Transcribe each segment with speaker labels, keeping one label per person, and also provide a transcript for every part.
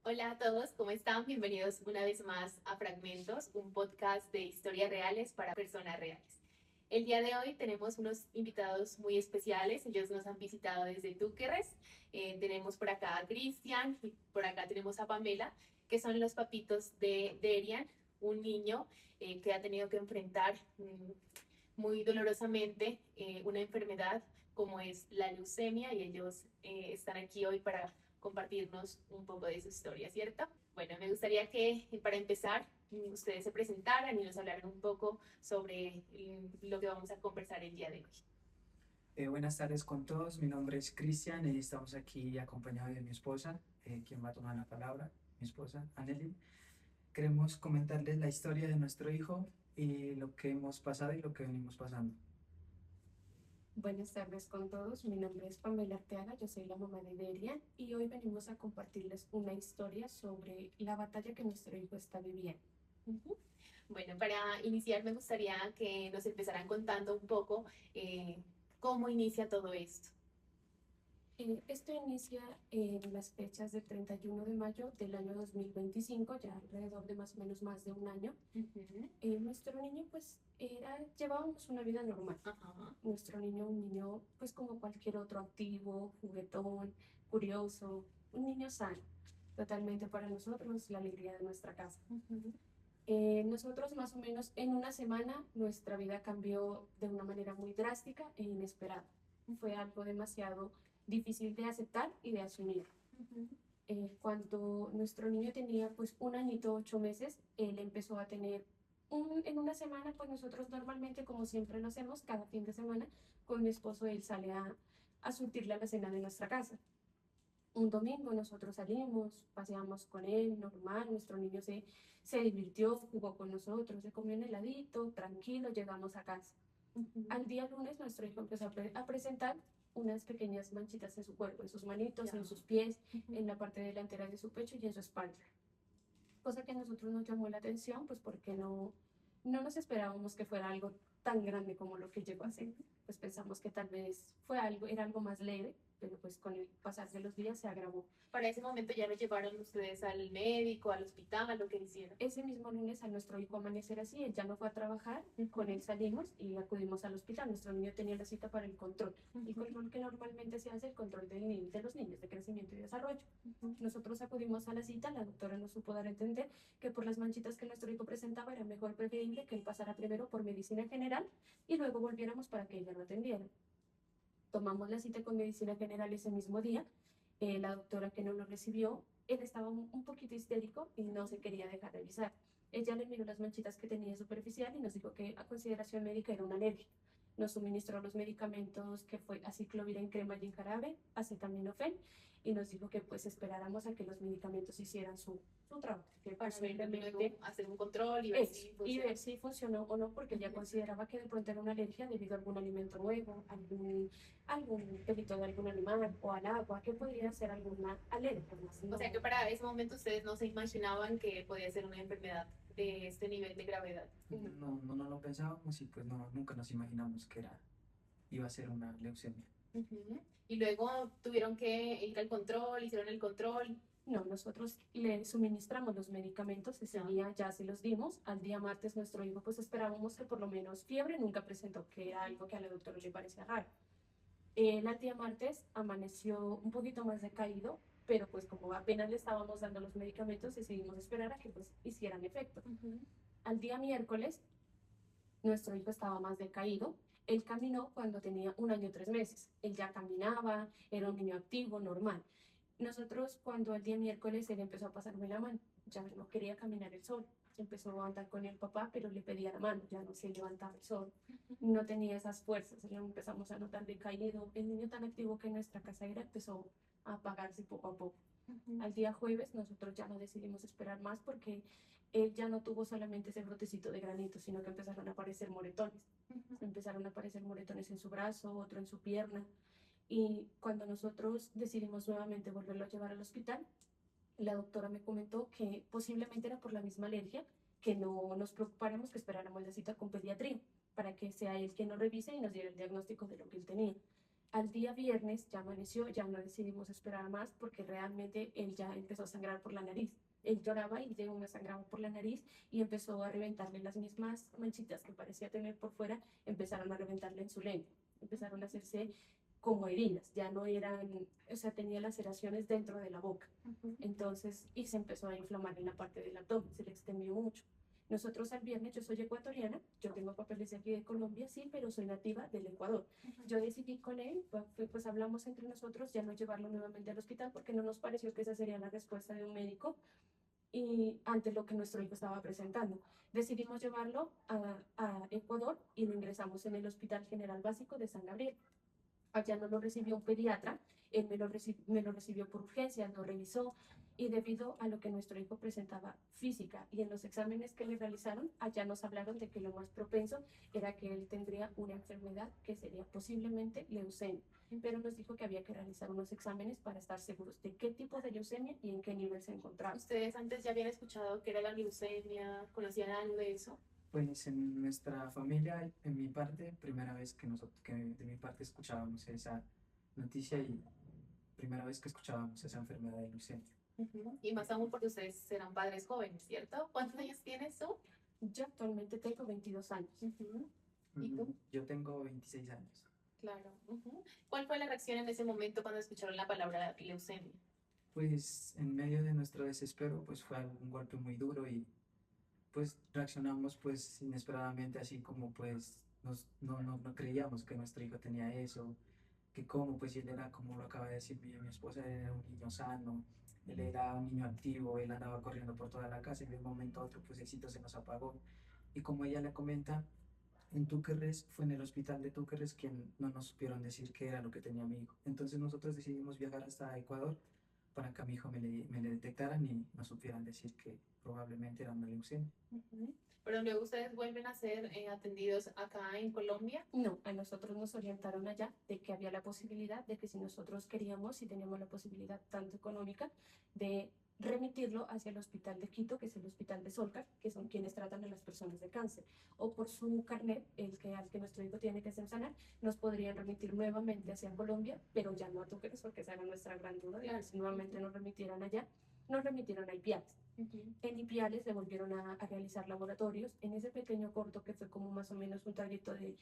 Speaker 1: Hola a todos, ¿cómo están? Bienvenidos una vez más a Fragmentos, un podcast de historias reales para personas reales. El día de hoy tenemos unos invitados muy especiales, ellos nos han visitado desde Túquerres. Tenemos por acá a Cristian y por acá tenemos a Pamela, que son los papitos de Derian, un niño que ha tenido que enfrentar muy dolorosamente una enfermedad como es la leucemia, y ellos están aquí hoy para compartirnos un poco de su historia, ¿cierto? Bueno, me gustaría que para empezar ustedes se presentaran y nos hablaran un poco sobre lo que vamos a conversar el día de hoy.
Speaker 2: Buenas tardes con todos, mi nombre es Cristian y estamos aquí acompañado de mi esposa, quien va a tomar la palabra, mi esposa, Anneli. Queremos comentarles la historia de nuestro hijo y lo que hemos pasado y lo que venimos pasando.
Speaker 3: Buenas tardes con todos, mi nombre es Pamela Arteaga, yo soy la mamá de Derian y hoy venimos a compartirles una historia sobre la batalla que nuestro hijo está viviendo.
Speaker 1: Ujú. Bueno, para iniciar me gustaría que nos empezaran contando un poco cómo inicia todo esto.
Speaker 3: Esto inicia en las fechas del 31 de mayo del año 2025, ya alrededor de más o menos más de un año.
Speaker 1: Ujú.
Speaker 3: Nuestro niño llevábamos una vida normal.
Speaker 1: Ajá.
Speaker 3: Nuestro niño, un niño pues como cualquier otro, activo, juguetón, curioso, un niño sano, totalmente para nosotros la alegría de nuestra casa.
Speaker 1: Ujú.
Speaker 3: Nosotros más o menos en una semana nuestra vida cambió de una manera muy drástica e inesperada. Fue algo demasiado difícil de aceptar y de asumir.
Speaker 1: Ujú.
Speaker 3: Cuando nuestro niño tenía pues un añito, 8 meses, él empezó a tener en una semana, pues nosotros normalmente, como siempre lo hacemos, cada fin de semana, con mi esposo él sale a surtirle a la cena de nuestra casa. Un domingo nosotros salimos, paseamos con él, normal, nuestro niño se divirtió, jugó con nosotros, se comió un heladito, tranquilo, llegamos a casa.
Speaker 1: Ujú.
Speaker 3: Al día lunes nuestro hijo empezó a presentar unas pequeñas manchitas en su cuerpo, en sus manitos,
Speaker 1: Ya.
Speaker 3: en sus pies,
Speaker 1: Ujú.
Speaker 3: en la parte delantera de su pecho y en su espalda. Cosa que a nosotros nos llamó la atención, pues porque no nos esperábamos que fuera algo tan grande como lo que llegó a ser.
Speaker 1: Ujú.
Speaker 3: Pues pensamos que tal vez era algo más leve, pero pues con el pasar de los días se agravó.
Speaker 1: Para ese momento ya lo llevaron ustedes al médico, al hospital, lo que hicieron.
Speaker 3: Ese mismo lunes a nuestro hijo amanecer así, él ya no fue a trabajar, con él
Speaker 1: Ujú.
Speaker 3: salimos y acudimos al hospital. Nuestro niño tenía la cita para el
Speaker 1: Ujú.
Speaker 3: control que normalmente se hace, el control de los niños de crecimiento y desarrollo.
Speaker 1: Ujú.
Speaker 3: Nosotros acudimos a la cita, la doctora nos supo dar a entender que por las manchitas que nuestro hijo presentaba era mejor preferible que él pasara primero por medicina general y luego volviéramos para que ella lo atendiera. Tomamos la cita con medicina general ese mismo día. La doctora que no lo recibió, él estaba un poquito histérico y no se quería dejar revisar. Ella le miró las manchitas que tenía superficial y nos dijo que a consideración médica era una alergia. Nos suministró los medicamentos que fue aciclovir en crema y en jarabe, acetaminofén, y nos dijo que pues esperáramos a que los medicamentos hicieran su trabajo, que
Speaker 1: Para ver, luego
Speaker 3: posiblemente
Speaker 1: hacer un control y ver
Speaker 3: eso,
Speaker 1: si
Speaker 3: y
Speaker 1: funciona.
Speaker 3: ver si funcionó o no, porque ella
Speaker 1: Ujú.
Speaker 3: consideraba que de pronto era una alergia debido a algún alimento nuevo, algún pelito de algún animal o al agua, que podría ser alguna alergia más.
Speaker 1: O
Speaker 3: No,
Speaker 1: sea que para ese momento ustedes no se imaginaban que podía ser una enfermedad de este nivel de gravedad.
Speaker 3: no.
Speaker 2: No lo pensábamos y pues no, nunca nos imaginamos que iba a ser una leucemia.
Speaker 1: Ujú. Y luego tuvieron que ir al control, hicieron el control.
Speaker 3: No, nosotros le suministramos los medicamentos, ese
Speaker 1: Ya.
Speaker 3: día ya se los dimos. Al día martes nuestro hijo pues esperábamos que por lo menos fiebre nunca presentó, que era algo que a la doctora le parecía raro. El día martes amaneció un poquito más decaído, pero pues como apenas le estábamos dando los medicamentos, decidimos esperar a que pues hicieran efecto.
Speaker 1: Ujú.
Speaker 3: Al día miércoles, nuestro hijo estaba más decaído. Él caminó cuando tenía un año y 3 meses. Él ya caminaba, era un niño activo, normal. Nosotros, cuando el día miércoles él empezó a pasarme la mano, ya no quería caminar él solo. Empezó a andar con el papá, pero le pedía la mano, ya no se levantaba él solo. No tenía esas fuerzas, ya empezamos a notar decaído. El niño tan activo que en nuestra casa era empezó a apagarse poco a poco.
Speaker 1: Ujú.
Speaker 3: Al día jueves nosotros ya no decidimos esperar más porque él ya no tuvo solamente ese brotecito de granito, sino que empezaron a aparecer moretones.
Speaker 1: Ujú.
Speaker 3: Empezaron a aparecer moretones en su brazo, otro en su pierna. Y cuando nosotros decidimos nuevamente volverlo a llevar al hospital, la doctora me comentó que posiblemente era por la misma alergia, que no nos preocupáramos, que esperáramos la cita con pediatría para que sea él quien nos revise y nos diera el diagnóstico de lo que él tenía. Al día viernes ya amaneció, ya no decidimos esperar más porque realmente él ya empezó a sangrar por la nariz. Él lloraba y de una sangraba por la nariz y empezó a reventarle las mismas manchitas que parecía tener por fuera, empezaron a reventarle en su lengua, empezaron a hacerse como heridas, ya no eran, o sea, tenía laceraciones dentro de la boca. Entonces, y se empezó a inflamar en la parte del abdomen, se le extendió mucho. Nosotros al viernes, yo soy ecuatoriana, yo tengo papeles de aquí de Colombia, sí, pero soy nativa del Ecuador. Yo decidí con él, pues hablamos entre nosotros, ya no llevarlo nuevamente al hospital porque no nos pareció que esa sería la respuesta de un médico y ante lo que nuestro hijo estaba presentando. Decidimos llevarlo a Ecuador y lo ingresamos en el Hospital General Básico de San Gabriel. Allá no lo recibió un pediatra, él me lo recibió por urgencias, lo revisó y debido a lo que nuestro hijo presentaba física y en los exámenes que le realizaron, allá nos hablaron de que lo más propenso era que él tendría una enfermedad que sería posiblemente leucemia, pero nos dijo que había que realizar unos exámenes para estar seguros de qué tipo de leucemia y en qué nivel se encontraba.
Speaker 1: ¿Ustedes antes ya habían escuchado que era la leucemia? ¿Conocían algo de eso?
Speaker 2: Pues en nuestra familia, en mi parte, primera vez que nosotros, que de mi parte escuchábamos esa noticia y primera vez que escuchábamos esa enfermedad de leucemia.
Speaker 1: Y más aún porque ustedes serán padres jóvenes, ¿cierto? ¿Cuántos años tienes tú?
Speaker 3: Yo actualmente tengo 22 años.
Speaker 1: ¿Y tú?
Speaker 2: Yo tengo 26 años.
Speaker 1: Claro. ¿Cuál fue la reacción en ese momento cuando escucharon la palabra leucemia?
Speaker 2: Pues en medio de nuestro desespero, pues fue un golpe muy duro y pues reaccionamos pues inesperadamente así como pues no creíamos que nuestro hijo tenía eso, que como pues él era como lo acaba de decir mi esposa, él era un niño sano, él era un niño activo, él andaba corriendo por toda la casa y de un momento a otro pues el sitio se nos apagó y como ella le comenta, en Túquerres fue en el hospital de Túquerres quien no nos supieron decir qué era lo que tenía mi hijo. Entonces nosotros decidimos viajar hasta Ecuador para que a mi hijo me le detectaran y nos supieran decir que probablemente era una leucemia.
Speaker 1: Pero luego ustedes vuelven a ser atendidos acá en Colombia.
Speaker 3: No, a nosotros nos orientaron allá de que había la posibilidad de que si nosotros queríamos, si teníamos la posibilidad tanto económica, de remitirlo hacia el hospital de Quito, que es el hospital de Solcar, que son quienes tratan a las personas de cáncer, o por su carnet, al que nuestro hijo tiene que sancionar, nos podrían remitir nuevamente hacia Colombia, pero ya no a Túqueres, porque esa era nuestra gran duda, de que si nuevamente nos remitieran allá, nos remitieron a Ipiales. En Ipiales le volvieron a realizar laboratorios. En ese pequeño corto, que fue como más o menos un trayecto de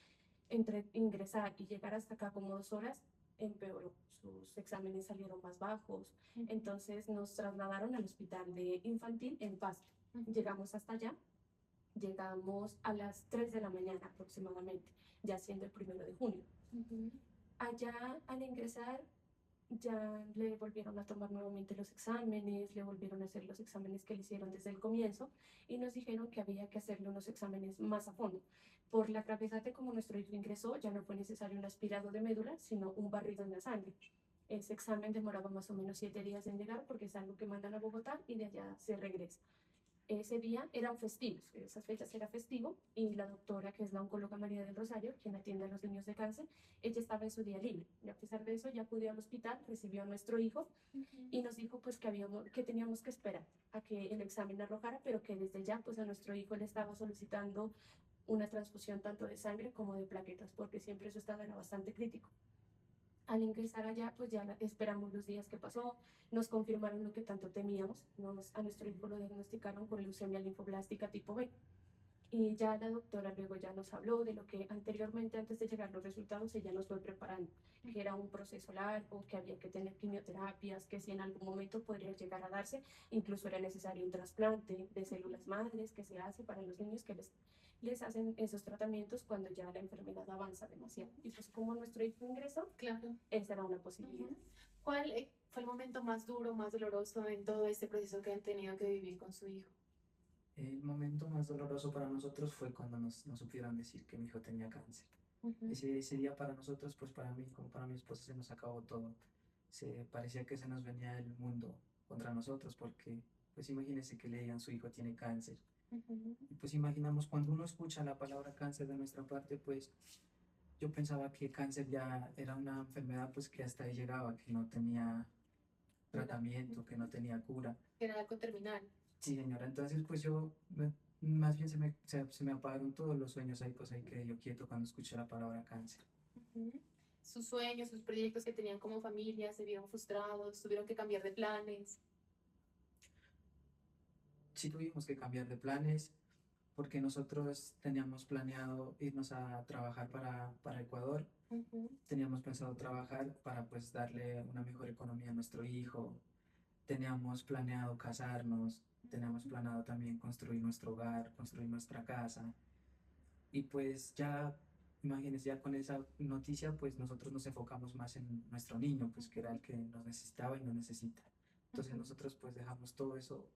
Speaker 3: entre ingresar y llegar hasta acá como 2 horas, empeoró. Sus exámenes salieron más bajos. Entonces nos trasladaron al hospital de infantil en Pasto. Llegamos hasta allá. Llegamos a las 3 de la mañana aproximadamente, ya siendo el 1 de junio. Allá al ingresar ya le volvieron a tomar nuevamente los exámenes, le volvieron a hacer los exámenes que le hicieron desde el comienzo y nos dijeron que había que hacerle unos exámenes más a fondo. Por la gravedad de cómo nuestro hijo ingresó, ya no fue necesario un aspirado de médula, sino un barrido en la sangre. Ese examen demoraba más o menos 7 días en llegar porque es algo que mandan a Bogotá y de allá se regresa. Ese día eran festivos, esas fechas era festivo y la doctora, que es la oncóloga María del Rosario, quien atiende a los niños de cáncer, ella estaba en su día libre y a pesar de eso ya acudió al hospital, recibió a nuestro hijo y nos dijo pues que teníamos que esperar a que el examen arrojara, pero que desde ya pues a nuestro hijo le estaba solicitando una transfusión tanto de sangre como de plaquetas porque siempre su estado era bastante crítico. Al ingresar allá, pues ya esperamos los días que pasó, nos confirmaron lo que tanto temíamos, a nuestro hijo lo diagnosticaron con leucemia linfoblástica tipo B. Y ya la doctora luego ya nos habló de lo que anteriormente, antes de llegar los resultados, ella nos fue preparando, que era un proceso largo, que había que tener quimioterapias, que si en algún momento podría llegar a darse, incluso era necesario un trasplante de células madres que se hace para los niños que les hacen esos tratamientos cuando ya la enfermedad avanza demasiado. Y pues como nuestro hijo ingresó,
Speaker 1: Claro.
Speaker 3: esa era una posibilidad.
Speaker 1: ¿Cuál fue el momento más duro, más doloroso en todo este proceso que han tenido que vivir con su hijo?
Speaker 2: El momento más doloroso para nosotros fue cuando nos supieron decir que mi hijo tenía cáncer. Ese día para nosotros, pues para mí, como para mi esposa, se nos acabó todo. Parecía que se nos venía el mundo contra nosotros, porque, pues imagínense que le digan su hijo tiene cáncer. Y pues imaginamos, cuando uno escucha la palabra cáncer de nuestra parte, pues yo pensaba que cáncer ya era una enfermedad pues que hasta ahí llegaba, que no tenía tratamiento, que no tenía cura.
Speaker 1: Era algo terminal.
Speaker 2: Sí, señora, entonces pues más bien se me apagaron todos los sueños ahí, pues ahí quedé yo quieto cuando escuché la palabra cáncer.
Speaker 1: sus sueños, sus proyectos que tenían como familia, se vieron frustrados, tuvieron que cambiar de planes.
Speaker 2: Sí tuvimos que cambiar de planes porque nosotros teníamos planeado irnos a trabajar para Ecuador.
Speaker 1: Ujú,
Speaker 2: Teníamos pensado trabajar para pues darle una mejor economía a nuestro hijo. Teníamos planeado casarnos, teníamos planeado también construir nuestro hogar, construir nuestra casa. Y pues ya, imagínense, ya con esa noticia, pues nosotros nos enfocamos más en nuestro niño, pues que era el que nos necesitaba y nos necesita. Entonces
Speaker 1: ujú.
Speaker 2: nosotros pues dejamos todo eso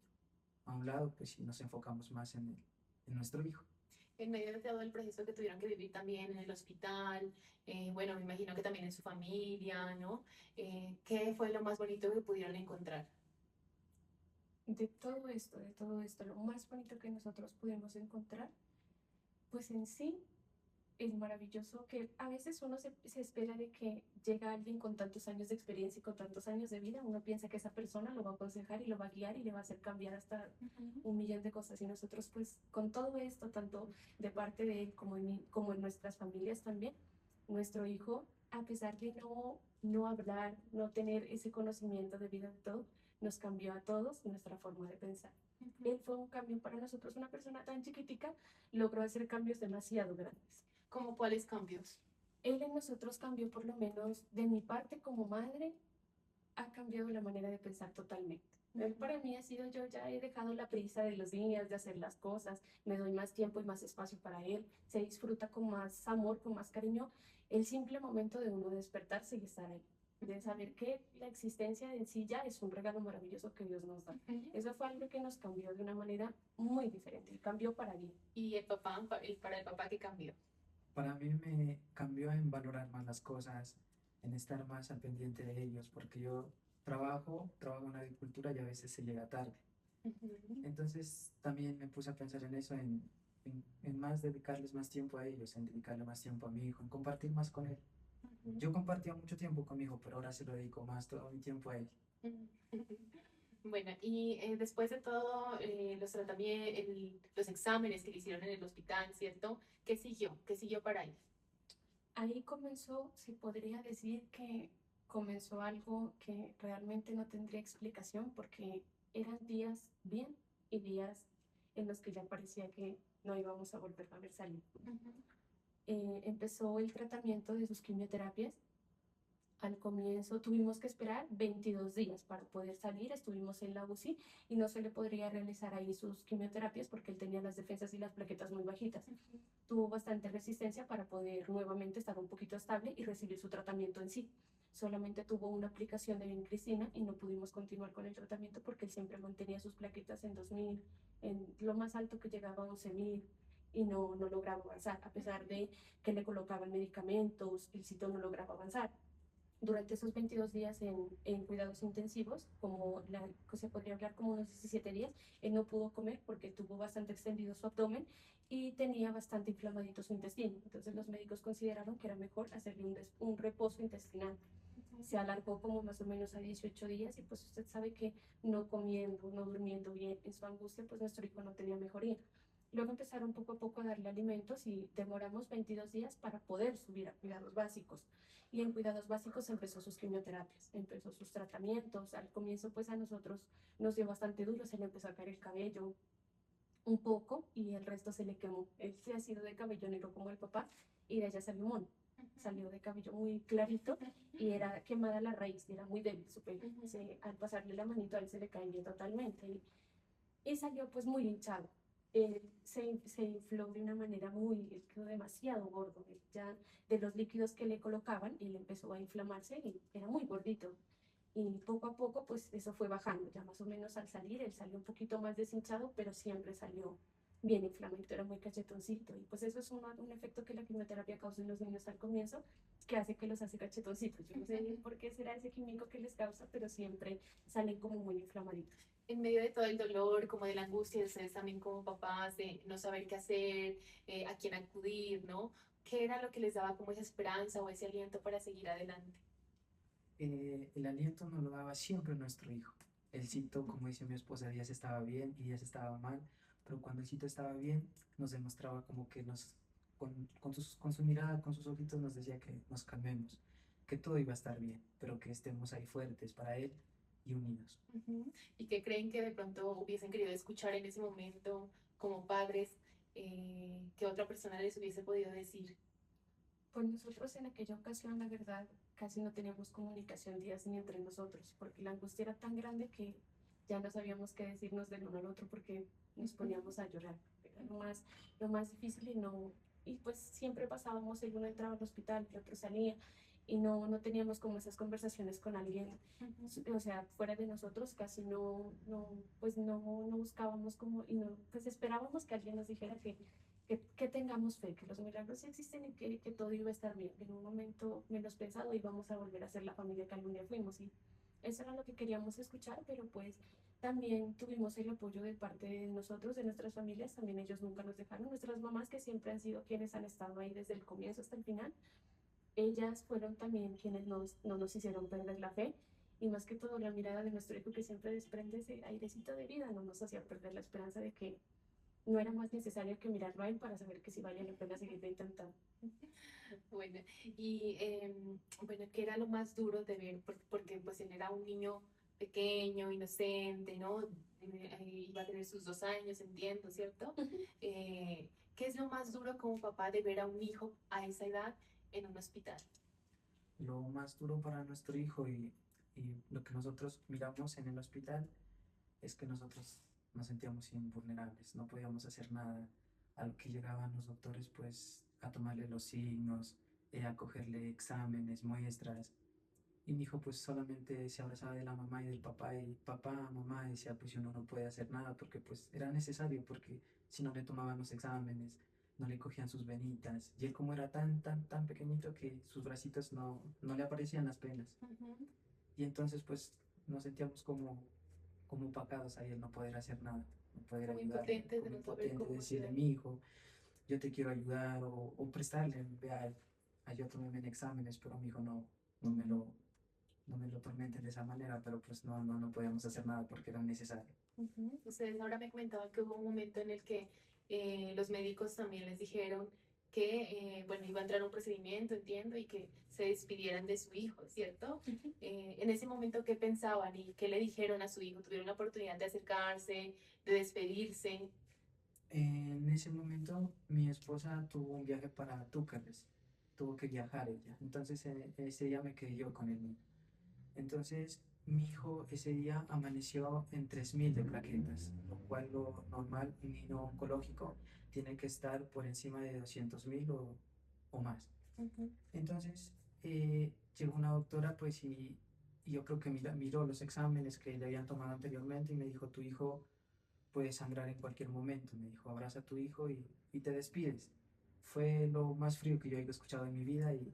Speaker 2: a un lado, pues y nos enfocamos más en nuestro hijo.
Speaker 1: En medio de todo el proceso que tuvieron que vivir también en el hospital, bueno, me imagino que también en su familia, ¿no? ¿Qué fue lo más bonito que pudieron encontrar?
Speaker 3: De todo esto, lo más bonito que nosotros pudimos encontrar, pues en sí es maravilloso que a veces uno se espera de que llega alguien con tantos años de experiencia y con tantos años de vida, uno piensa que esa persona lo va a aconsejar y lo va a guiar y le va a hacer cambiar hasta
Speaker 1: Ujú,
Speaker 3: un millón de cosas. Y nosotros pues con todo esto, tanto de parte de él como como en nuestras familias también, nuestro hijo, a pesar de no hablar, no tener ese conocimiento de vida de todo, nos cambió a todos nuestra forma de pensar.
Speaker 1: ujú.
Speaker 3: Él fue un cambio para nosotros, una persona tan chiquitica logró hacer cambios demasiado grandes.
Speaker 1: ¿Cómo cuáles cambios?
Speaker 3: Él en nosotros cambió, por lo menos de mi parte como madre, ha cambiado la manera de pensar totalmente. Él
Speaker 1: Ujú,
Speaker 3: para mí ha sido, yo ya he dejado la prisa de los días, de hacer las cosas, me doy más tiempo y más espacio para él, se disfruta con más amor, con más cariño, el simple momento de uno despertarse y estar ahí, de saber que la existencia en sí ya es un regalo maravilloso que Dios nos da.
Speaker 1: ujú.
Speaker 3: Eso fue algo que nos cambió de una manera muy diferente, el cambio para bien.
Speaker 1: Y el papá, para el papá, ¿qué cambió?
Speaker 2: Para mí me cambió en valorar más las cosas, en estar más al pendiente de ellos, porque yo trabajo en agricultura y a veces se llega tarde.
Speaker 1: Ujú,
Speaker 2: Entonces también me puse a pensar en eso, en más dedicarles más tiempo a ellos, en dedicarle más tiempo a mi hijo, en compartir más con él.
Speaker 1: ujú,
Speaker 2: Yo compartía mucho tiempo con mi hijo, pero ahora se lo dedico más todo mi tiempo a él.
Speaker 1: ujú. Bueno, y después de todo, los tratamientos, los exámenes que le hicieron en el hospital, ¿cierto? ¿Qué siguió? ¿Qué siguió para él?
Speaker 3: Ahí comenzó, se podría decir que comenzó algo que realmente no tendría explicación porque eran días bien y días en los que ya parecía que no íbamos a volver a ver salir.
Speaker 1: Ujú,
Speaker 3: Empezó el tratamiento de sus quimioterapias. Al comienzo tuvimos que esperar 22 días para poder salir, estuvimos en la UCI y no se le podría realizar ahí sus quimioterapias porque él tenía las defensas y las plaquetas muy bajitas.
Speaker 1: ujú,
Speaker 3: Tuvo bastante resistencia para poder nuevamente estar un poquito estable y recibir su tratamiento en sí. Solamente tuvo una aplicación de vincristina y no pudimos continuar con el tratamiento porque él siempre mantenía sus plaquetas en 2000, en lo más alto que llegaba a 11.000 y no lograba avanzar, a pesar de que le colocaban medicamentos, el sitio no lograba avanzar. Durante esos 22 días en cuidados intensivos, como se podría hablar como unos 17 días, él no pudo comer porque tuvo bastante extendido su abdomen y tenía bastante inflamadito su intestino. Entonces los médicos consideraron que era mejor hacerle un reposo intestinal.
Speaker 1: ujú.
Speaker 3: Se alargó como más o menos a 18 días y pues usted sabe que no comiendo, no durmiendo bien, en su angustia, pues nuestro hijo no tenía mejoría. Luego empezaron poco a poco a darle alimentos y demoramos 22 días para poder subir a cuidados básicos. Y en cuidados básicos empezó sus quimioterapias, empezó sus tratamientos. Al comienzo pues a nosotros nos dio bastante duro, se le empezó a caer el cabello un poco y el resto se le quemó. Él se ha sido de cabello negro como el papá y de ella salió mono. Salió de cabello muy clarito y era quemada la raíz, y era muy débil su pelo. Al pasarle la manito a él se le caía totalmente y salió pues muy hinchado. Se infló de una manera muy, él quedó demasiado gordo. Ya de los líquidos que le colocaban, él empezó a inflamarse y era muy gordito. Y poco a poco, pues eso fue bajando. Ya más o menos al salir, él salió un poquito más deshinchado, pero siempre salió bien inflamado, era muy cachetoncito. Y pues eso es un efecto que la quimioterapia causa en los niños al comienzo, que hace que los hace cachetoncitos. Yo no sé por qué será ese químico que les causa, pero siempre salen como muy inflamaditos.
Speaker 1: En medio de todo el dolor, como de la angustia, ustedes también como papás, de no saber qué hacer, a quién acudir, ¿no? ¿Qué era lo que les daba como esa esperanza o ese aliento para seguir adelante?
Speaker 2: El aliento nos lo daba siempre nuestro hijo. El cito, como dice mi esposa, días estaba bien y días estaba mal, pero cuando el cito estaba bien, nos demostraba como que con su mirada, con sus ojitos, nos decía que nos calmemos. que todo iba a estar bien, pero que estemos ahí fuertes para él y unidos.
Speaker 1: Ujú. ¿Y qué creen que de pronto hubiesen querido escuchar en ese momento como padres, que otra persona les hubiese podido decir?
Speaker 3: Pues nosotros en aquella ocasión, la verdad, casi no teníamos comunicación días ni entre nosotros, porque la angustia era tan grande que ya no sabíamos qué decirnos del uno al otro porque nos poníamos a llorar. Era lo más difícil y pues siempre pasábamos, el uno entraba al hospital, el otro salía y no teníamos como esas conversaciones con alguien,
Speaker 1: Ujú.
Speaker 3: o sea, fuera de nosotros casi pues no buscábamos como, y no, pues esperábamos que alguien nos dijera que tengamos fe, que los milagros sí existen y que todo iba a estar bien, que en un momento menos pensado íbamos a volver a ser la familia que algún día fuimos. Y eso era lo que queríamos escuchar, pero pues también tuvimos el apoyo de parte de nosotros, de nuestras familias, también ellos nunca nos dejaron. Nuestras mamás, que siempre han sido quienes han estado ahí desde el comienzo hasta el final, ellas fueron también quienes no nos hicieron perder la fe. Y más que todo, la mirada de nuestro hijo, que siempre desprende ese airecito de vida, no nos hacía perder la esperanza de que no era más necesario que mirarlo a él para saber que sí valía la pena seguirlo intentando.
Speaker 1: Bueno, y bueno, ¿qué era lo más duro de ver? Porque pues él era un niño pequeño, inocente, ¿no? Iba a tener sus 2 años, entiendo, ¿cierto? ¿Qué es lo más duro como papá de ver a un hijo a esa edad en un hospital?
Speaker 2: Lo más duro para nuestro hijo y lo que nosotros miramos en el hospital es que nosotros nos sentíamos invulnerables, no podíamos hacer nada. A lo que llegaban los doctores, pues a tomarle los signos, a cogerle exámenes, muestras. Y mi hijo pues solamente se abrazaba de la mamá y del papá y papá, mamá, y decía pues uno no puede hacer nada porque pues era necesario, porque si no le tomaban los exámenes, no le cogían sus venitas. Y él como era tan pequeñito que sus bracitos no le aparecían las penas.
Speaker 1: Ujú.
Speaker 2: Y entonces pues nos sentíamos como opacados ahí el no poder hacer nada, no poder
Speaker 1: Como
Speaker 2: ayudarle,
Speaker 1: impotentes de
Speaker 2: como
Speaker 1: no saber
Speaker 2: impotente de
Speaker 1: cómo
Speaker 2: decirle,
Speaker 1: ayudar.
Speaker 2: mi hijo, yo te quiero ayudar o prestarle, vea, yo tomé en exámenes, pero mi hijo no me lo, no me lo tormenten de esa manera, pero pues no podíamos hacer nada porque era necesario.
Speaker 1: Ujú. Ustedes ahora me comentaban que hubo un momento en el que los médicos también les dijeron que, bueno, iba a entrar un procedimiento, entiendo, y que se despidieran de su hijo, ¿cierto? En ese momento, ¿qué pensaban y qué le dijeron a su hijo? ¿Tuvieron la oportunidad de acercarse, de despedirse?
Speaker 2: En ese momento mi esposa tuvo un viaje para Túcares, tuvo que viajar ella, entonces ese día me quedé yo con el niño. Entonces mi hijo ese día amaneció en 3000 de plaquetas, lo cual lo normal, un niño oncológico tiene que estar por encima de 200.000 o más.
Speaker 1: Ujú.
Speaker 2: Entonces llegó una doctora pues y yo creo que miró los exámenes que le habían tomado anteriormente y me dijo, tu hijo puede sangrar en cualquier momento. Me dijo, abraza a tu hijo y te despides. Fue lo más frío que yo haya escuchado en mi vida y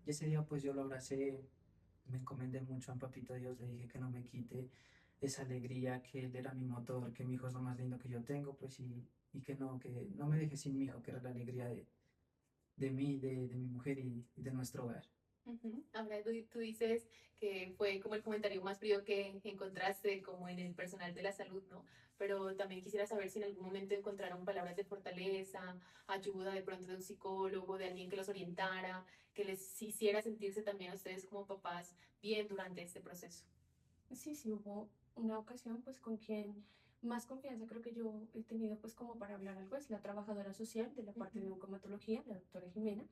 Speaker 2: ese día pues yo lo abracé, me encomendé mucho a Papito Dios, le dije que no me quite esa alegría, que él era mi motor, que mi hijo es lo más lindo que yo tengo, pues y que no me deje sin mi hijo, que era la alegría de mí, de mi mujer y de nuestro hogar.
Speaker 1: Ujú. Ahora tú dices que fue como el comentario más frío que encontraste como en el personal de la salud, ¿no? Pero también quisiera saber si en algún momento encontraron palabras de fortaleza, ayuda de pronto de un psicólogo, de alguien que los orientara, que les hiciera sentirse también a ustedes como papás bien durante este proceso.
Speaker 3: Sí, sí, hubo una ocasión pues con quien más confianza creo que yo he tenido pues como para hablar algo, es la trabajadora social de la parte de
Speaker 1: Ujú.
Speaker 3: oncomatología, la doctora Jimena.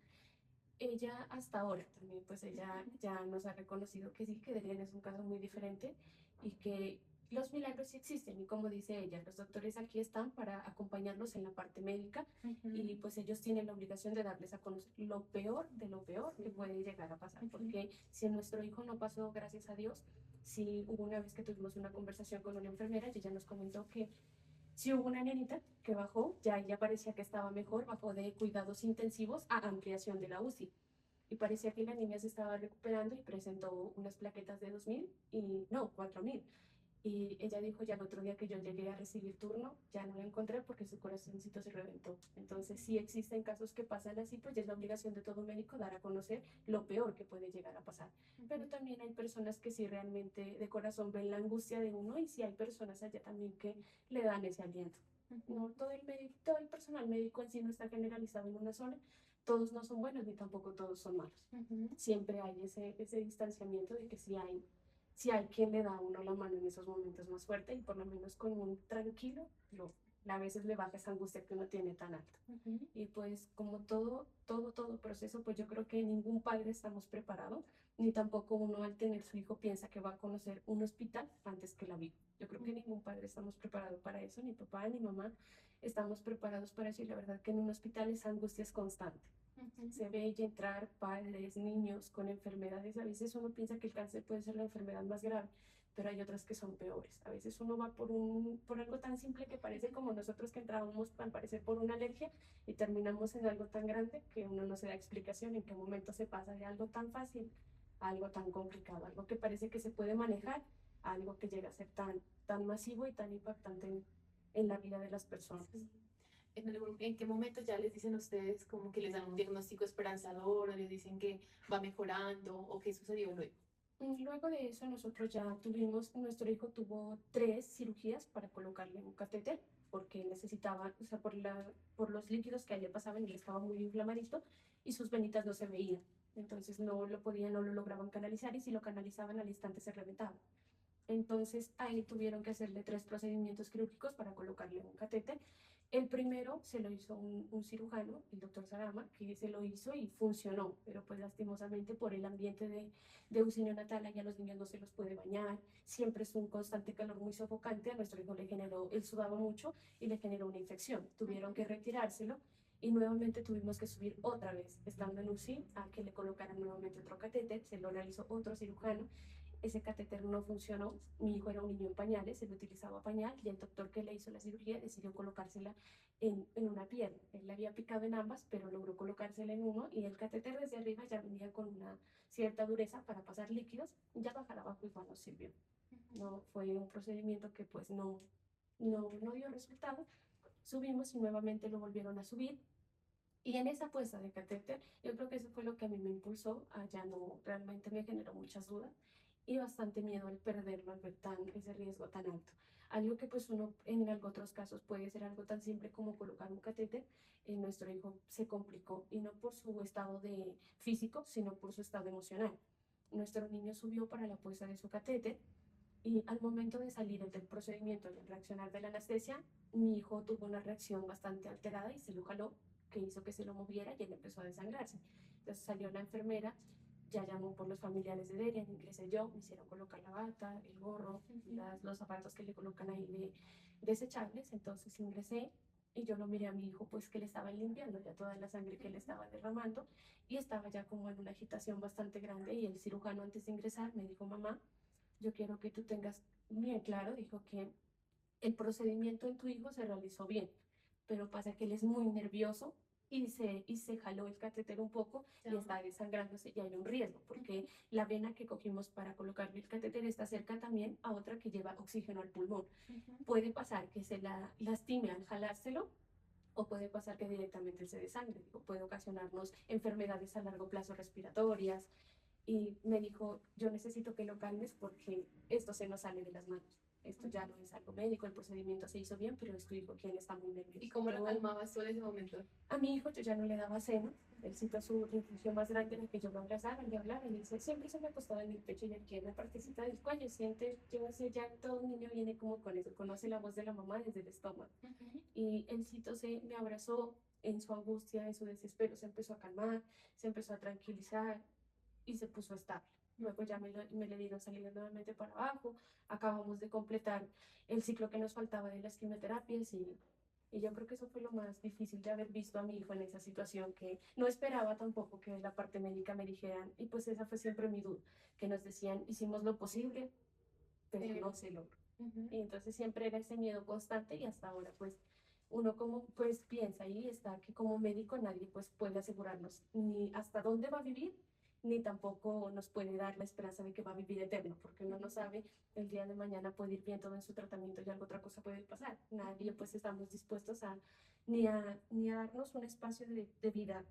Speaker 3: Ella hasta ahora también, pues ella ya nos ha reconocido que sí, que Delian es un caso muy diferente y que los milagros sí existen. Y como dice ella, los doctores aquí están para acompañarlos en la parte médica
Speaker 1: Ujú.
Speaker 3: y pues ellos tienen la obligación de darles a conocer lo peor de lo peor que puede llegar a pasar.
Speaker 1: Ujú.
Speaker 3: Porque si nuestro hijo no pasó, gracias a Dios, sí hubo una vez que tuvimos una conversación con una enfermera y ella nos comentó que sí hubo una nenita que bajó, ya ella parecía que estaba mejor, bajó de cuidados intensivos a ampliación de la UCI. Y parecía que la niña se estaba recuperando y presentó unas plaquetas de 2000 y no, 4000. Y ella dijo ya el otro día que yo llegué a recibir turno, ya no la encontré porque su corazoncito se reventó. Entonces sí existen casos que pasan así, pues ya es la obligación de todo médico dar a conocer lo peor que puede llegar a pasar. Pero también hay personas que sí realmente de corazón ven la angustia de uno y sí hay personas allá también que le dan ese aliento.
Speaker 1: Ujú.
Speaker 3: No todo el médico, todo el personal médico en sí no está generalizado en una zona, todos no son buenos ni tampoco todos son malos. Siempre hay ese distanciamiento de que si hay quien le da a uno la mano en esos momentos más fuerte y por lo menos con un tranquilo, a veces le baja esa angustia que uno tiene tan alta. Y pues como todo proceso, pues yo creo que ningún padre estamos preparados, ni tampoco uno al tener su hijo piensa que va a conocer un hospital antes que la vida. Yo creo que ningún padre estamos preparados para eso, ni papá ni mamá estamos preparados para eso y la verdad que en un hospital esa angustia es constante. Se ve y entrar padres, niños con enfermedades. A veces uno piensa que el cáncer puede ser la enfermedad más grave, pero hay otras que son peores. A veces uno va por algo tan simple que parece como nosotros que entrábamos al parecer por una alergia y terminamos en algo tan grande que uno no se da explicación en qué momento se pasa de algo tan fácil a algo tan complicado, algo que parece que se puede manejar, a algo que llega a ser tan masivo y tan impactante en la vida de las personas.
Speaker 1: ¿En qué momento ya les dicen a ustedes como que les dan un diagnóstico esperanzador o les dicen que va mejorando o qué sucedió luego?
Speaker 3: Luego de eso nosotros ya nuestro hijo tuvo 3 cirugías para colocarle un catéter porque necesitaba, o sea, por los líquidos que a él le pasaban, él estaba muy inflamadito y sus venitas no se veían. Entonces no lo lograban canalizar y si lo canalizaban al instante se reventaba. Entonces ahí tuvieron que hacerle 3 procedimientos quirúrgicos para colocarle un catéter. El primero se lo hizo un cirujano, el doctor Sarama, que se lo hizo y funcionó, pero pues lastimosamente por el ambiente de UCI neonatal ya los niños no se los puede bañar, siempre es un constante calor muy sofocante, a nuestro hijo le generó, él sudaba mucho y le generó una infección, tuvieron que retirárselo y nuevamente tuvimos que subir otra vez, estando en UCI, a que le colocaran nuevamente otro catéter, se lo realizó otro cirujano. Ese catéter no funcionó, mi hijo era un niño en pañales, él utilizaba pañal y el doctor que le hizo la cirugía decidió colocársela en una pierna. Él le había picado en ambas, pero logró colocársela en uno y el catéter desde arriba ya venía con una cierta dureza para pasar líquidos, ya bajar abajo igual no sirvió. No, fue un procedimiento que pues no dio resultado. Subimos y nuevamente lo volvieron a subir. Y en esa puesta de catéter, yo creo que eso fue lo que a mí me impulsó a ya no, realmente me generó muchas dudas y bastante miedo al perderlo, al ver ese riesgo tan alto. Algo que pues uno en otros casos puede ser algo tan simple como colocar un catéter, en nuestro hijo se complicó y no por su estado de físico, sino por su estado emocional. Nuestro niño subió para la puesta de su catéter y al momento de salir del procedimiento y al reaccionar de la anestesia, mi hijo tuvo una reacción bastante alterada y se lo jaló, que hizo que se lo moviera y él empezó a desangrarse. Entonces salió la enfermera, ya llamó por los familiares de Derian, ingresé yo, me hicieron colocar la bata, el gorro, los zapatos que le colocan ahí desechables, entonces ingresé y yo lo miré a mi hijo pues que le estaban limpiando ya toda la sangre que le estaba derramando y estaba ya como en una agitación bastante grande y el cirujano antes de ingresar me dijo, mamá, yo quiero que tú tengas bien claro, dijo que el procedimiento en tu hijo se realizó bien, pero pasa que él es muy nervioso y se jaló el catéter un poco y está desangrándose y hay un riesgo, porque la vena que cogimos para colocarle el catéter está cerca también a otra que lleva oxígeno al pulmón. Puede pasar que se la lastime al jalárselo o puede pasar que directamente se desangre, o puede ocasionarnos enfermedades a largo plazo respiratorias. Y me dijo, yo necesito que lo calmes porque esto se nos sale de las manos. Esto ya no es algo médico, el procedimiento se hizo bien, pero es tu hijo quien está muy nervioso.
Speaker 1: ¿Y cómo lo calmabas tú en ese momento?
Speaker 3: A mi hijo yo ya no le daba seno, él citó su refugio más grande en el que yo lo abrazaba, le hablaba, y él dice, siempre se me acostaba en el pecho y aquí en la partecita del cuello, siente, yo sé, ya todo niño viene como con eso, conoce la voz de la mamá desde el estómago. Y el cito me abrazó en su angustia, en su desespero, se empezó a calmar, se empezó a tranquilizar y se puso estable. Luego ya me le dieron salida nuevamente para abajo, acabamos de completar el ciclo que nos faltaba de las quimioterapias y yo creo que eso fue lo más difícil de haber visto a mi hijo en esa situación, que no esperaba tampoco que de la parte médica me dijeran, y pues esa fue siempre mi duda, que nos decían, hicimos lo posible, pero no se logró. Y entonces siempre era ese miedo constante y hasta ahora pues uno como pues piensa y está que como médico nadie pues puede asegurarnos ni hasta dónde va a vivir, ni tampoco nos puede dar la esperanza de que va a vivir eterno, porque uno no sabe, el día de mañana puede ir bien todo en su tratamiento y algo otra cosa puede pasar. Nadie pues estamos dispuestos a ni a darnos un espacio de vida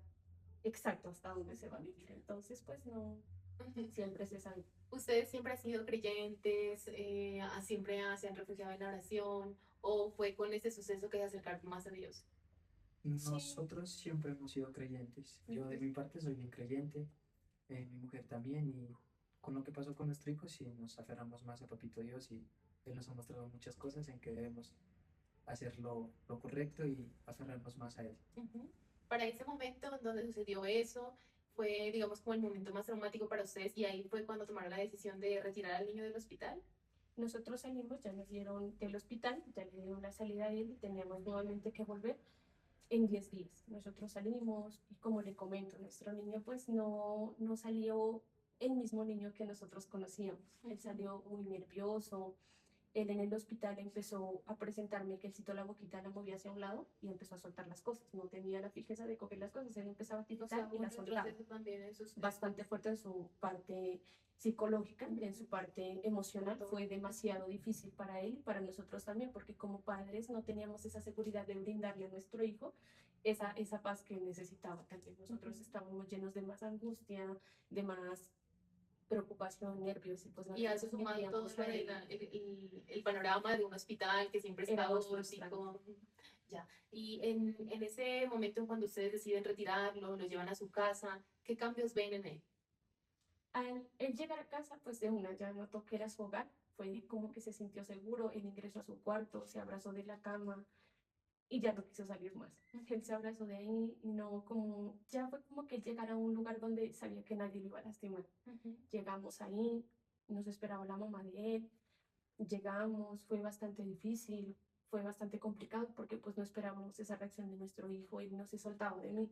Speaker 3: exacto hasta dónde se va a vivir. Entonces pues no, siempre se sabe.
Speaker 1: ¿Ustedes siempre han sido creyentes, siempre se han refugiado en la oración o fue con este suceso que se acercaron más a Dios?
Speaker 2: Nosotros siempre hemos sido creyentes. Yo de mi parte soy bien creyente, mi mujer también, y con lo que pasó con nuestro hijo, sí nos aferramos más a Papito Dios y Él nos ha mostrado muchas cosas en que debemos hacer lo correcto y aferrarnos más a Él.
Speaker 1: Ujú. Para ese momento en donde sucedió eso, fue, digamos, como el momento más traumático para ustedes y ahí fue cuando tomaron la decisión de retirar al niño del hospital.
Speaker 3: Nosotros salimos, ya nos dieron del hospital, ya le dieron la salida a él y teníamos nuevamente que volver en 10 días. Nosotros salimos y como le comento, nuestro niño pues no salió el mismo niño que nosotros conocíamos. Él salió muy nervioso. Él en el hospital empezó a presentarme que él citó la boquita, la movía hacia un lado y empezó a soltar las cosas. No tenía la fijeza de coger las cosas, él empezaba a
Speaker 1: O sea,
Speaker 3: tiritar y
Speaker 1: un
Speaker 3: las soltaba.
Speaker 1: retroceso también en sus...
Speaker 3: Bastante fuerte en su parte psicológica, en su parte emocional. Fue demasiado difícil para él y para nosotros también, porque como padres no teníamos esa seguridad de brindarle a nuestro hijo esa paz que necesitaba. También nosotros estábamos llenos de más angustia, de más preocupación, nervios, y pues
Speaker 1: Y a eso sumado todo lo de el panorama de un hospital que siempre es
Speaker 3: Era más
Speaker 1: caótico. Ya. Y en ese momento cuando ustedes deciden retirarlo, lo llevan a su casa, ¿qué cambios ven en él?
Speaker 3: Al él llegar a casa, pues de una ya notó que era su hogar, fue como que se sintió seguro, él ingresó a su cuarto, se abrazó de la cama y ya no quiso salir más. Él se abrazó de ahí y no como, ya fue como que llegar a un lugar donde sabía que nadie lo iba a lastimar. Llegamos ahí, nos esperaba la mamá de él, llegamos, fue bastante difícil, fue bastante complicado porque pues no esperábamos esa reacción de nuestro hijo, él no se soltaba de mí.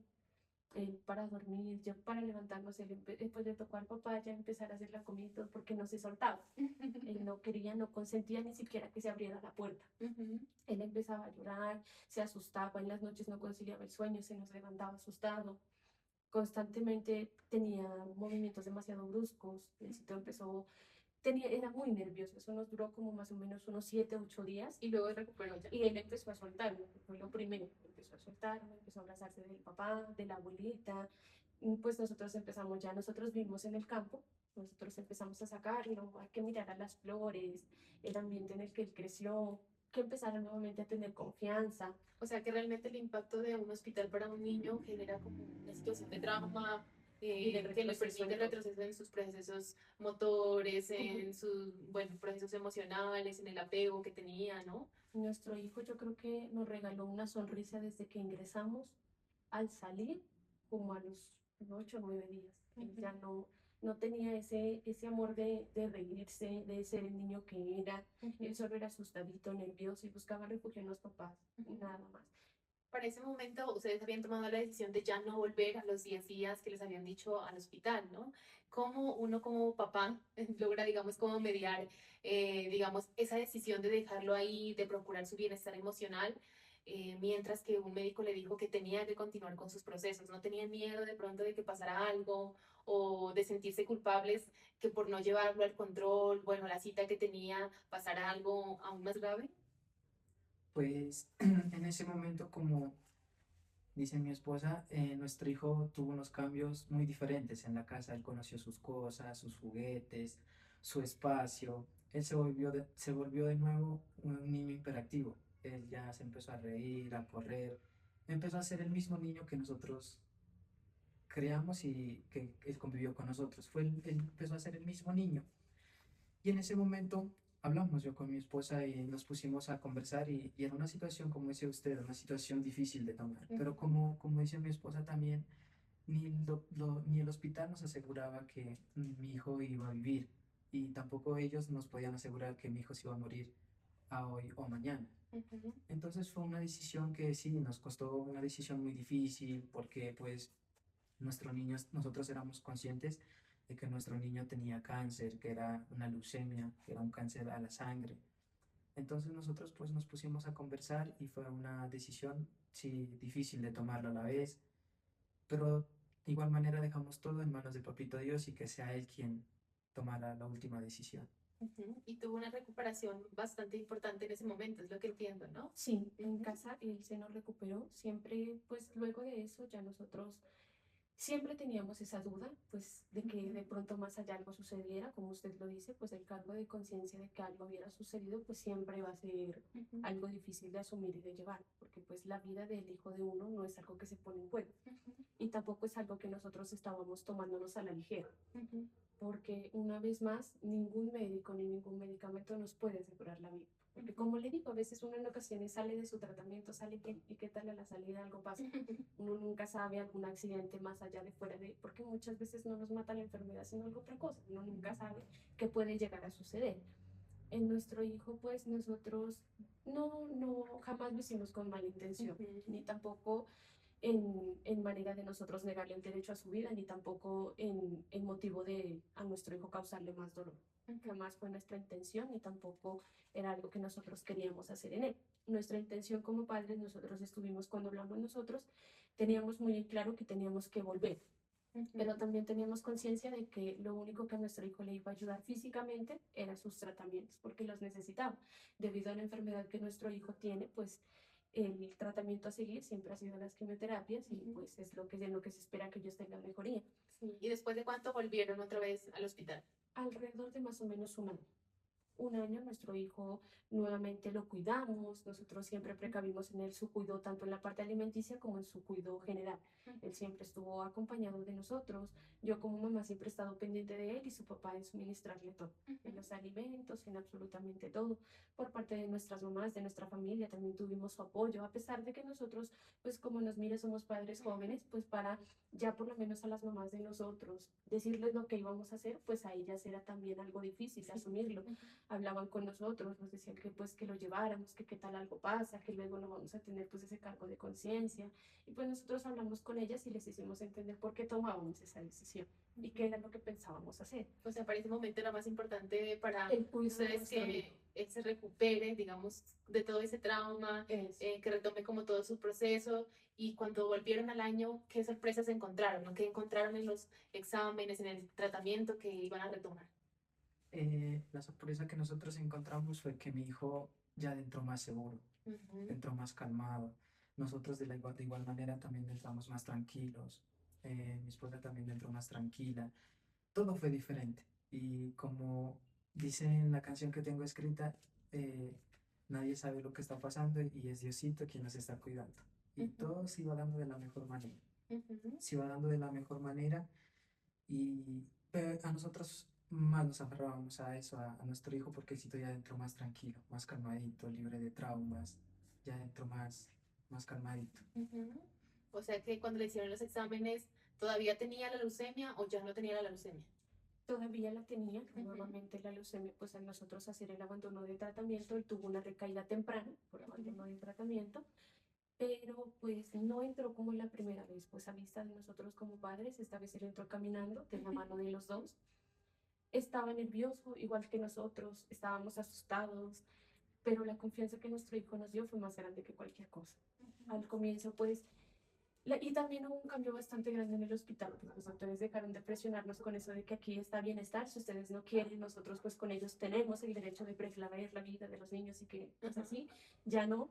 Speaker 3: Él para dormir, yo para levantarnos, después le tocó al papá ya empezar a hacer la comida y todo porque no se soltaba. Él no quería, no consentía ni siquiera que se abriera la puerta. Él empezaba a llorar, se asustaba, en las noches no conciliaba el sueño, se nos levantaba asustado. Constantemente tenía movimientos demasiado bruscos, el sitio empezó, era muy nervioso, eso nos duró como más o menos unos 7, 8 días
Speaker 1: Y luego recuperó ya.
Speaker 3: y él empezó a soltarme, fue lo primero, empezó a soltarme, empezó a abrazarse del papá, de la abuelita, y pues nosotros empezamos ya, nosotros vivimos en el campo, nosotros empezamos a sacarlo, a que mirara las flores, el ambiente en el que él creció, que empezara nuevamente a tener confianza.
Speaker 1: O sea que realmente el impacto de un hospital para un niño genera como una situación de trauma
Speaker 3: Y de
Speaker 1: que le
Speaker 3: retroceso
Speaker 1: permite
Speaker 3: en todo.
Speaker 1: retroceso en sus procesos motores,
Speaker 3: Ujú.
Speaker 1: en sus, bueno, procesos emocionales, en el apego que tenía, ¿no?
Speaker 3: Nuestro hijo yo creo que nos regaló una sonrisa desde que ingresamos al salir, como a los 8 o 9 días. Él ya no tenía ese amor de reírse, de ser el niño que era. Él solo era asustadito, nervioso y buscaba refugio en los papás, nada más.
Speaker 1: Para ese momento ustedes habían tomado la decisión de ya no volver a los 10 días que les habían dicho al hospital, ¿no? ¿Cómo uno como papá logra, digamos, como mediar, digamos, esa decisión de dejarlo ahí, de procurar su bienestar emocional, mientras que un médico le dijo que tenía que continuar con sus procesos? ¿No tenían miedo de pronto de que pasara algo o de sentirse culpables que por no llevarlo al control, bueno, la cita que tenía, pasara algo aún más grave?
Speaker 2: Pues en ese momento, como dice mi esposa, nuestro hijo tuvo unos cambios muy diferentes en la casa. Él conoció sus cosas, sus juguetes, su espacio. Él se volvió de nuevo un niño hiperactivo. Él ya se empezó a reír, a correr. Empezó a ser el mismo niño que nosotros creamos y que él convivió con nosotros. Él empezó a ser el mismo niño. Y en ese momento hablamos yo con mi esposa y nos pusimos a conversar y era una situación, como dice usted, una situación difícil de tomar. Pero como dice mi esposa también, ni el hospital nos aseguraba que mi hijo iba a vivir y tampoco ellos nos podían asegurar que mi hijo se iba a morir a hoy o mañana. Entonces fue una decisión que sí, nos costó una decisión muy difícil porque pues nosotros éramos conscientes de que nuestro niño tenía cáncer, que era una leucemia, que era un cáncer a la sangre. Entonces nosotros pues nos pusimos a conversar y fue una decisión, sí, difícil de tomarla a la vez, pero de igual manera dejamos todo en manos de Papito Dios y que sea Él quien tomara la última decisión.
Speaker 1: Y tuvo una recuperación bastante importante en ese momento, es lo que entiendo, ¿no?
Speaker 3: Sí, en casa él se nos recuperó. Siempre, pues luego de eso ya nosotros Siempre teníamos esa duda, pues, de que de pronto más allá algo sucediera, como usted lo dice, pues el cargo de conciencia de que algo hubiera sucedido, pues siempre va a ser
Speaker 1: Ujú,
Speaker 3: algo difícil de asumir y de llevar, porque pues la vida del hijo de uno no es algo que se pone en juego
Speaker 1: ujú,
Speaker 3: y tampoco es algo que nosotros estábamos tomándonos a la ligera,
Speaker 1: ujú,
Speaker 3: porque una vez más, ningún médico ni ningún medicamento nos puede asegurar la vida. Porque como le digo, a veces uno en ocasiones sale de su tratamiento, sale bien, y qué tal a la salida algo pasa. Uno nunca sabe algún accidente más allá de fuera de, porque muchas veces no nos mata la enfermedad, sino algo otra cosa. Uno nunca sabe qué puede llegar a suceder. En nuestro hijo, pues nosotros jamás lo hicimos con mala intención,
Speaker 1: ujú,
Speaker 3: ni tampoco en manera de nosotros negarle el derecho a su vida, ni tampoco en motivo de a nuestro hijo causarle más dolor.
Speaker 1: ujú.
Speaker 3: Jamás fue nuestra intención, ni tampoco era algo que nosotros queríamos hacer en él. Nuestra intención como padres, nosotros estuvimos cuando hablamos nosotros, teníamos muy en claro que teníamos que volver, pero
Speaker 1: Ujú,
Speaker 3: también teníamos conciencia de que lo único que a nuestro hijo le iba a ayudar físicamente eran sus tratamientos, porque los necesitaba. Debido a la enfermedad que nuestro hijo tiene, pues el tratamiento a seguir siempre ha sido las quimioterapias y
Speaker 1: ujú.
Speaker 3: pues es lo que se espera que ellos tengan mejoría.
Speaker 1: Sí. ¿Y después de cuánto volvieron otra vez al hospital?
Speaker 3: Alrededor de más o menos un año nuestro hijo nuevamente lo cuidamos, nosotros siempre precavimos en él su cuidado tanto en la parte alimenticia como en su cuidado general. Él siempre estuvo acompañado de nosotros, yo como mamá siempre he estado pendiente de él y su papá en suministrarle todo, en los alimentos, en absolutamente todo. Por parte de nuestras mamás, de nuestra familia, también tuvimos su apoyo, a pesar de que nosotros, pues como nos mire, somos padres jóvenes, pues para ya por lo menos a las mamás de nosotros decirles lo que íbamos a hacer, pues a ellas era también algo difícil asumirlo. Hablaban con nosotros, nos decían que pues que lo lleváramos, que qué tal algo pasa, que luego no vamos a tener pues ese cargo de conciencia. Y pues nosotros hablamos con ellas y les hicimos entender por qué tomábamos esa decisión y qué era lo que pensábamos hacer.
Speaker 1: O sea, para ese momento era más importante para
Speaker 3: El cuidado de
Speaker 1: ustedes
Speaker 3: nuestro hijo.
Speaker 1: que él se recupere, digamos, de todo ese trauma,
Speaker 3: Es
Speaker 1: que retome como todo su proceso. Y cuando volvieron al año, ¿qué sorpresas encontraron? ¿No? ¿Qué encontraron en los exámenes, en el tratamiento que iban a retomar?
Speaker 2: La sorpresa que nosotros encontramos fue que mi hijo ya entró más seguro,
Speaker 1: Ujú,
Speaker 2: entró más calmado. Nosotros de igual manera también entramos más tranquilos. Mi esposa también entró más tranquila. Todo fue diferente. Y como dice en la canción que tengo escrita, eh, nadie sabe lo que está pasando y es Diosito quien nos está cuidando. Y
Speaker 1: ujú,
Speaker 2: todo se iba dando de la mejor manera.
Speaker 1: ujú.
Speaker 2: Se iba dando de la mejor manera y a nosotros más nos aferrábamos a eso, a nuestro hijo, porque Cito ya entró más tranquilo, más calmadito, libre de traumas, ya entró más calmadito.
Speaker 1: Ujú. O sea que cuando le hicieron los exámenes, ¿todavía tenía la leucemia o ya no tenía la leucemia?
Speaker 3: Todavía la tenía,
Speaker 1: Ujú,
Speaker 3: nuevamente la leucemia, pues al nosotros hacer el abandono de tratamiento, él tuvo una recaída temprana por abandono de tratamiento, pero pues no entró como la primera vez, pues a vista de nosotros como padres, esta vez él entró caminando de la mano de los dos, estaba nervioso, igual que nosotros, estábamos asustados, pero la confianza que nuestro hijo nos dio fue más grande que cualquier cosa. Al comienzo, pues, y también hubo un cambio bastante grande en el hospital, pues los doctores dejaron de presionarnos con eso de que aquí está bienestar, si ustedes no quieren, nosotros pues con ellos tenemos el derecho de preservar la vida de los niños y que pues
Speaker 1: ujú,
Speaker 3: así, ya no,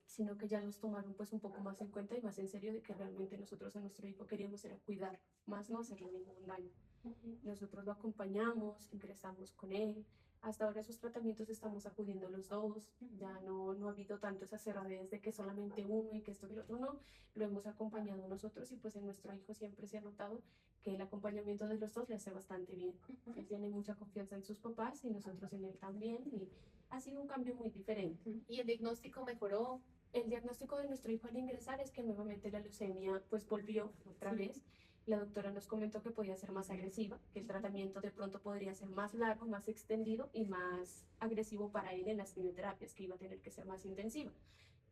Speaker 3: sino que ya nos tomaron pues un poco más en cuenta y más en serio de que realmente nosotros a nuestro hijo queríamos era cuidar, más no hacerle ningún daño.
Speaker 1: ujú.
Speaker 3: Nosotros lo acompañamos, ingresamos con él. Hasta ahora esos tratamientos estamos acudiendo los dos. Ya no ha habido tanto esa cerradez de que solamente uno y que esto y lo otro no. Lo hemos acompañado nosotros y pues en nuestro hijo siempre se ha notado que el acompañamiento de los dos le hace bastante bien. Él tiene mucha confianza en sus papás y nosotros en él también y ha sido un cambio muy diferente.
Speaker 1: ¿Y el diagnóstico mejoró?
Speaker 3: El diagnóstico de nuestro hijo al ingresar es que nuevamente la leucemia pues volvió otra
Speaker 1: Sí.
Speaker 3: vez. La doctora nos comentó que podía ser más agresiva, que el tratamiento de pronto podría ser más largo, más extendido y más agresivo para él en las quimioterapias, que iba a tener que ser más intensiva.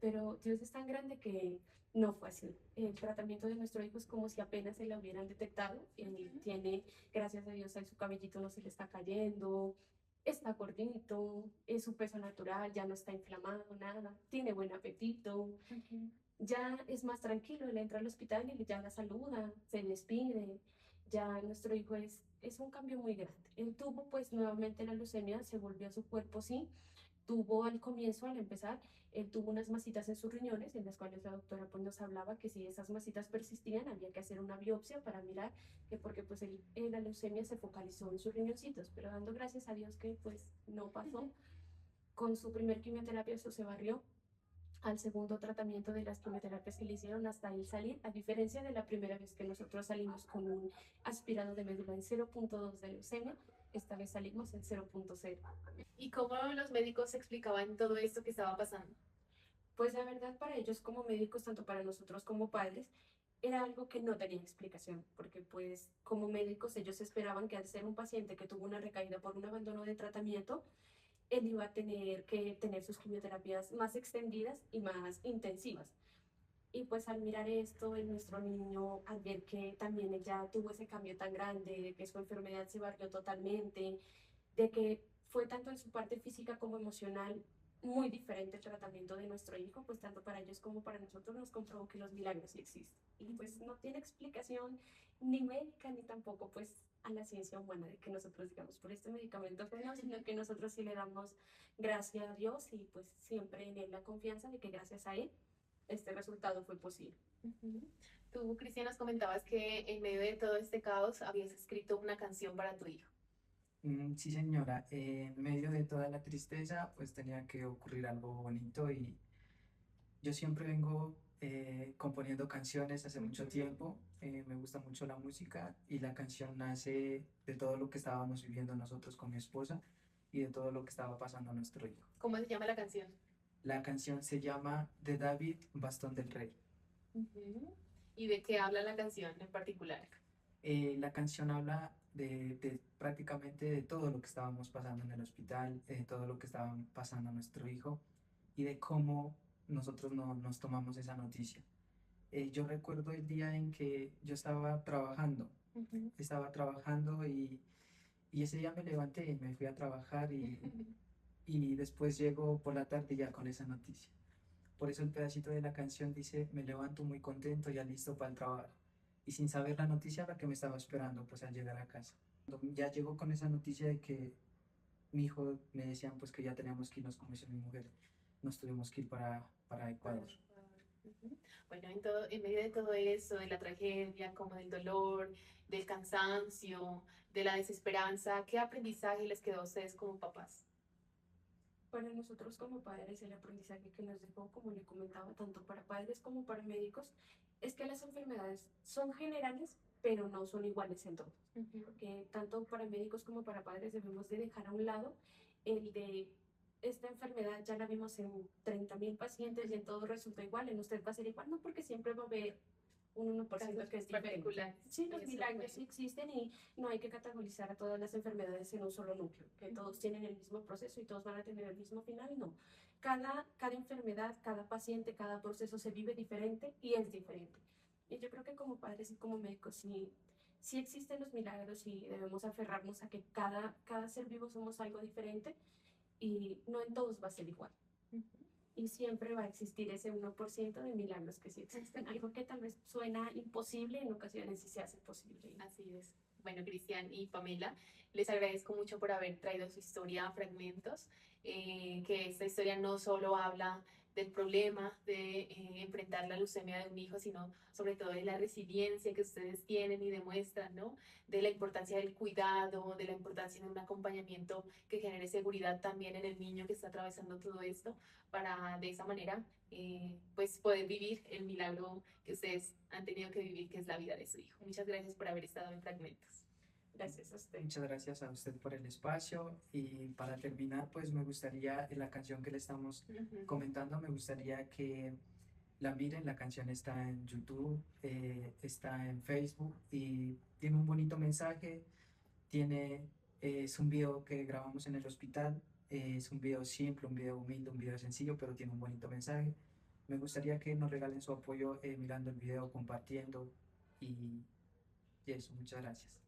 Speaker 3: Pero Dios es tan grande que no fue así. El tratamiento de nuestro hijo es como si apenas se la hubieran detectado. Él tiene, gracias a Dios, su cabellito no se le está cayendo, está gordito, es su peso natural, ya no está inflamado, nada, tiene buen apetito,
Speaker 1: Ujú,
Speaker 3: ya es más tranquilo, él entra al hospital y ya la saluda, se despide, ya nuestro hijo es un cambio muy grande. Él tuvo pues nuevamente la leucemia, se volvió a su cuerpo, sí, tuvo al comienzo, al empezar, él tuvo unas masitas en sus riñones, en las cuales la doctora pues nos hablaba que si esas masitas persistían, había que hacer una biopsia para mirar que porque pues la leucemia se focalizó en sus riñoncitos, pero dando gracias a Dios que pues no pasó. Con su primer quimioterapia eso se barrió. Al segundo tratamiento de las quimioterapias que le hicieron hasta él salir, a diferencia de la primera vez que nosotros salimos con un aspirado de médula en 0.2 de leucemia, esta vez salimos en 0.0.
Speaker 1: ¿Y cómo los médicos explicaban todo esto que estaba pasando?
Speaker 3: Pues la verdad para ellos como médicos, tanto para nosotros como padres, era algo que no tenía explicación, porque pues como médicos ellos esperaban que al ser un paciente que tuvo una recaída por un abandono de tratamiento, él iba a tener que tener sus quimioterapias más extendidas y más intensivas. Y pues al mirar esto en nuestro niño, al ver que también ella tuvo ese cambio tan grande, de que su enfermedad se barrió totalmente, de que fue tanto en su parte física como emocional muy diferente el tratamiento de nuestro hijo, pues tanto para ellos como para nosotros nos comprobó que los milagros sí existen. Y pues no tiene explicación ni médica ni tampoco pues a la ciencia humana de que nosotros digamos por este medicamento fue no, sino que nosotros sí le damos gracias a Dios y pues siempre en él la confianza de que gracias a él este resultado fue posible.
Speaker 1: Ujú. Tú, Cristian, nos comentabas que en medio de todo este caos habías escrito una canción para tu hijo.
Speaker 2: Sí, señora, en medio de toda la tristeza, pues tenía que ocurrir algo bonito y yo siempre vengo componiendo canciones hace mucho tiempo. Me gusta mucho la música y la canción nace de todo lo que estábamos viviendo nosotros con mi esposa y de todo lo que estaba pasando a nuestro hijo.
Speaker 1: ¿Cómo se llama la canción?
Speaker 2: La canción se llama De David, Bastón del Rey.
Speaker 1: Ujú. ¿Y de qué habla la canción en particular?
Speaker 2: La canción habla de prácticamente de todo lo que estábamos pasando en el hospital, de todo lo que estaba pasando a nuestro hijo y de cómo nosotros no, nos tomamos esa noticia. Yo recuerdo el día en que yo
Speaker 1: Ujú.
Speaker 2: estaba trabajando y ese día me levanté y me fui a trabajar y después llego por la tarde ya con esa noticia. Por eso el pedacito de la canción dice, me levanto muy contento, ya listo para el trabajo. Y sin saber la noticia la que me estaba esperando, pues al llegar a casa. Cuando ya llegó con esa noticia de que mi hijo me decían pues que ya teníamos que irnos, como dice mi mujer, nos tuvimos que ir para Ecuador.
Speaker 1: Ujú. Bueno, en medio de todo eso, de la tragedia, como del dolor, del cansancio, de la desesperanza, ¿qué aprendizaje les quedó a ustedes como papás?
Speaker 3: Para nosotros como padres, el aprendizaje que nos dejó, como le comentaba, tanto para padres como para médicos, es que las enfermedades son generales, pero no son iguales en todos.
Speaker 1: Ujú.
Speaker 3: Que tanto para médicos como para padres debemos de dejar a un lado el de esta enfermedad ya la vimos en 30.000 pacientes y en todo resulta igual, en usted va a ser igual, no porque siempre va a haber un 1%
Speaker 1: Casos
Speaker 3: que es diferente.
Speaker 1: particulares.
Speaker 3: Sí, los
Speaker 1: Eso,
Speaker 3: milagros
Speaker 1: bueno.
Speaker 3: sí existen y no hay que categorizar a todas las enfermedades en un solo núcleo, que todos tienen el mismo proceso y todos van a tener el mismo final, no. Cada enfermedad, cada paciente, cada proceso se vive diferente y es diferente. Y yo creo que como padres y como médicos sí existen los milagros y debemos aferrarnos a que cada ser vivo somos algo diferente y no en todos va a ser igual.
Speaker 1: Ujú.
Speaker 3: Y siempre va a existir ese 1% de milagros que sí existen. Algo que tal vez suena imposible, en ocasiones sí se hace posible.
Speaker 1: Así es. Bueno, Cristian y Pamela, les agradezco mucho por haber traído su historia a Fragmentos, que esta historia no solo habla del problema de enfrentar la leucemia de un hijo, sino sobre todo de la resiliencia que ustedes tienen y demuestran, ¿no? De la importancia del cuidado, de la importancia de un acompañamiento que genere seguridad también en el niño que está atravesando todo esto, para de esa manera, pues poder vivir el milagro que ustedes han tenido que vivir, que es la vida de su hijo. Muchas gracias por haber estado en Fragmentos.
Speaker 3: Gracias a usted.
Speaker 2: Muchas gracias a usted por el espacio y para terminar, pues me gustaría, en la canción que le estamos
Speaker 1: Ujú.
Speaker 2: comentando, me gustaría que la miren. La canción está en YouTube, está en Facebook y tiene un bonito mensaje. Es un video que grabamos en el hospital, es un video simple, un video humilde, un video sencillo, pero tiene un bonito mensaje. Me gustaría que nos regalen su apoyo mirando el video, compartiendo y eso, muchas gracias.